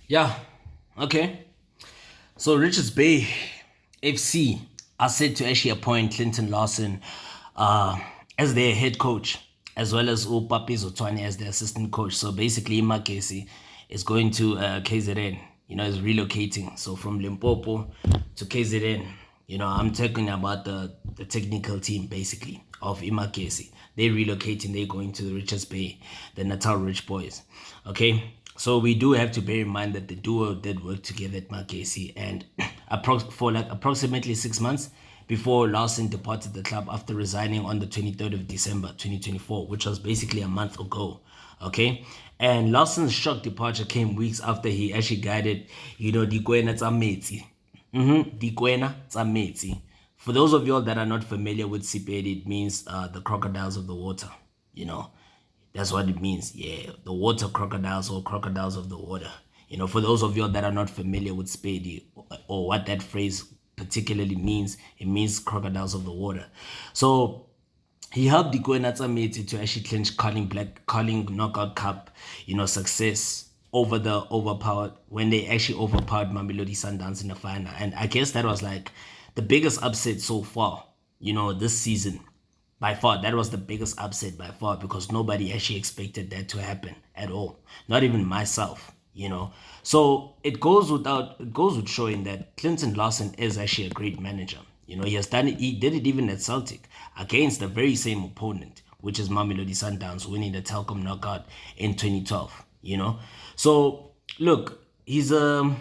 Yeah, okay. So Richards Bay FC are set to actually appoint Clinton Larsen uh, as their head coach, as well as Papi Zothwane as their assistant coach. So basically, Makesi is going to KZN. Is relocating. So from Limpopo to KZN. I'm talking about the technical team basically of Imakesi. They're relocating. They're going to the Richards Bay, the Natal Rich Boys. Okay. So we do have to bear in mind that the duo did work together at Marquesi and for like approximately 6 months before Larsen departed the club after resigning on the 23rd of December 2024, which was basically a month ago. Okay. And Larsen's shock departure came weeks after he actually guided, Dikwena Tsametsi. Dikwena Tsametsi. For those of y'all that are not familiar with Sipedi, it means the crocodiles of the water, you know. That's what it means. Yeah, the water crocodiles or crocodiles of the water. For those of you that are not familiar with Spady or what that phrase particularly means, it means crocodiles of the water. So he helped the Natsameti to actually clinch calling knockout cup, success over the overpowered when they actually overpowered Mamelodi Sundowns in the final. And I guess that was like the biggest upset so far, this season. By far, that was the biggest upset by far because nobody actually expected that to happen at all. Not even myself. So it goes with showing that Clinton Larsen is actually a great manager. He has done it, he did it even at Celtic against the very same opponent, which is Mamelodi Sundowns, winning the Telkom knockout in 2012. So look, he's had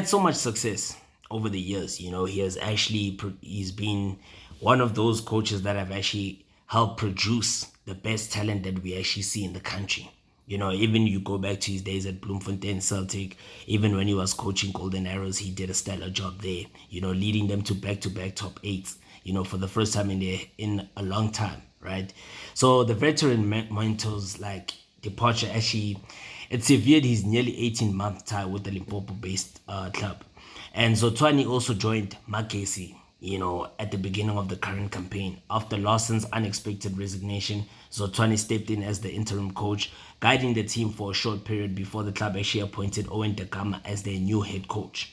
so much success over the years. He's been one of those coaches that have actually helped produce the best talent that we actually see in the country. Even you go back to his days at Bloemfontein Celtic, even when he was coaching Golden Arrows, he did a stellar job there, leading them to back-to-back top eights, for the first time in a long time, right? So the veteran mentors like departure actually it severed his nearly 18-month tie with the Limpopo-based club. And Zothwane also joined Makesi, at the beginning of the current campaign. After Larsen's unexpected resignation, Zothwane stepped in as the interim coach, guiding the team for a short period before the club actually appointed Owen Dagama as their new head coach.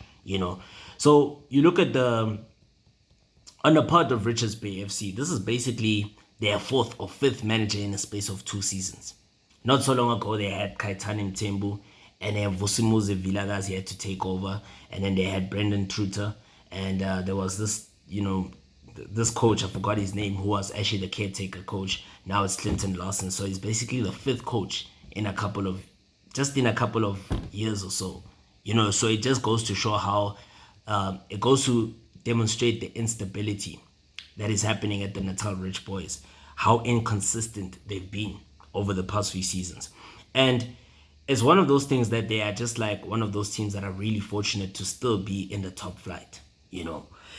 So you look at on the part of Richards Bay FC, this is basically their fourth or fifth manager in the space of 2 seasons. Not so long ago, they had Kaitan Tembu, and then Vosimuze Villagaz had to take over, and then they had Brendan Truter, and there was this coach, I forgot his name, who was actually the caretaker coach. Now it's Clinton Larsen, so he's basically the fifth coach in a couple of years or so. So it just goes to show how it goes to demonstrate the instability that is happening at the Natal Rich Boys, how inconsistent they've been over the past few seasons. And it's one of those things that they are just like one of those teams that are really fortunate to still be in the top flight,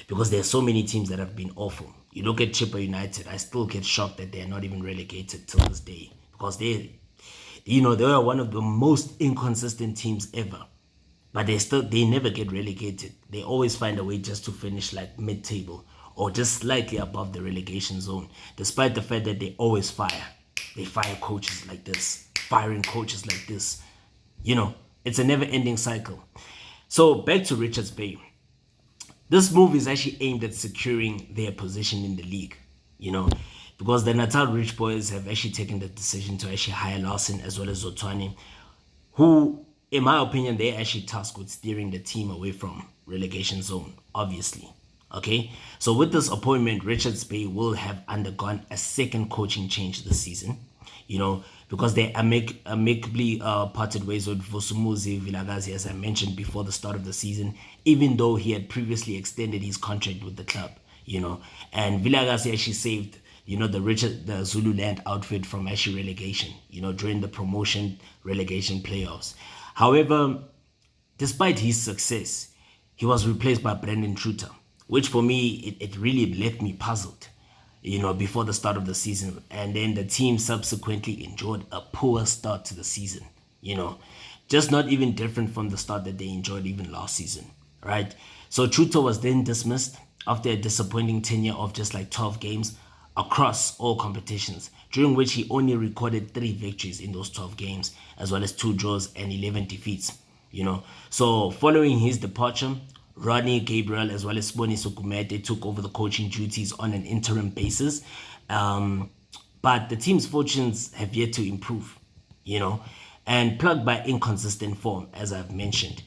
because there are so many teams that have been awful. You look at Chipper United, I still get shocked that they're not even relegated till this day because they are one of the most inconsistent teams ever. But they never get relegated. They always find a way just to finish like mid-table or just slightly above the relegation zone, despite the fact that they always fire. They fire coaches like this, firing coaches like this. It's a never-ending cycle. So back to Richards Bay. This move is actually aimed at securing their position in the league, because the Natal Rich Boys have actually taken the decision to actually hire Larsen as well as Zothwane, who, in my opinion, they're actually tasked with steering the team away from relegation zone, obviously. Okay, so with this appointment, Richards Bay will have undergone a second coaching change this season, because they amicably parted ways with Vosumuzi Vilagazi, as I mentioned before the start of the season, even though he had previously extended his contract with the club. And Vilagazi actually saved, the Zululand outfit from actually relegation, during the promotion relegation playoffs. However, despite his success, he was replaced by Brendan Truter, which for me, it really left me puzzled, before the start of the season. And then the team subsequently enjoyed a poor start to the season, just not even different from the start that they enjoyed even last season, right? So Truter was then dismissed after a disappointing tenure of just like 12 games across all competitions, during which he only recorded 3 victories in those 12 games, as well as 2 draws and 11 defeats. So following his departure, Ronnie Gabriel as well as Siboni Sukumete took over the coaching duties on an interim basis. But the team's fortunes have yet to improve, and plugged by inconsistent form, as I've mentioned.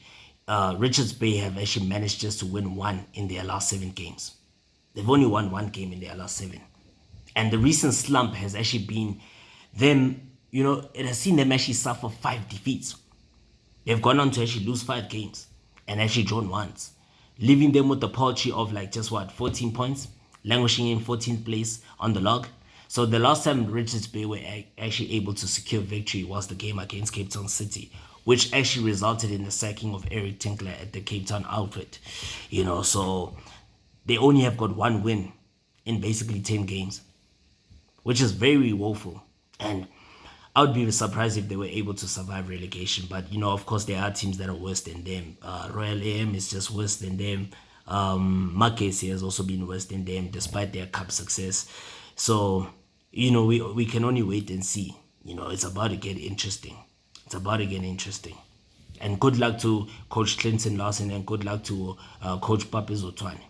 Richards Bay have actually managed just to win 1 in their last 7 games. They've only won 1 game in their last 7. And the recent slump has actually been them, it has seen them actually suffer 5 defeats. They've gone on to actually lose 5 games and actually drawn once, leaving them with the paltry of 14 points, languishing in 14th place on the log. So the last time Richards Bay were actually able to secure victory was the game against Cape Town City, which actually resulted in the sacking of Eric Tinkler at the Cape Town outfit. So they only have got 1 win in basically 10 games, which is very woeful. And I would be surprised if they were able to survive relegation. But, of course, there are teams that are worse than them. Royal AM is just worse than them. Makesi has also been worse than them, despite their cup success. So, we can only wait and see. It's about to get interesting. And good luck to Coach Clinton Larsen, and good luck to Coach Papi Zothwane.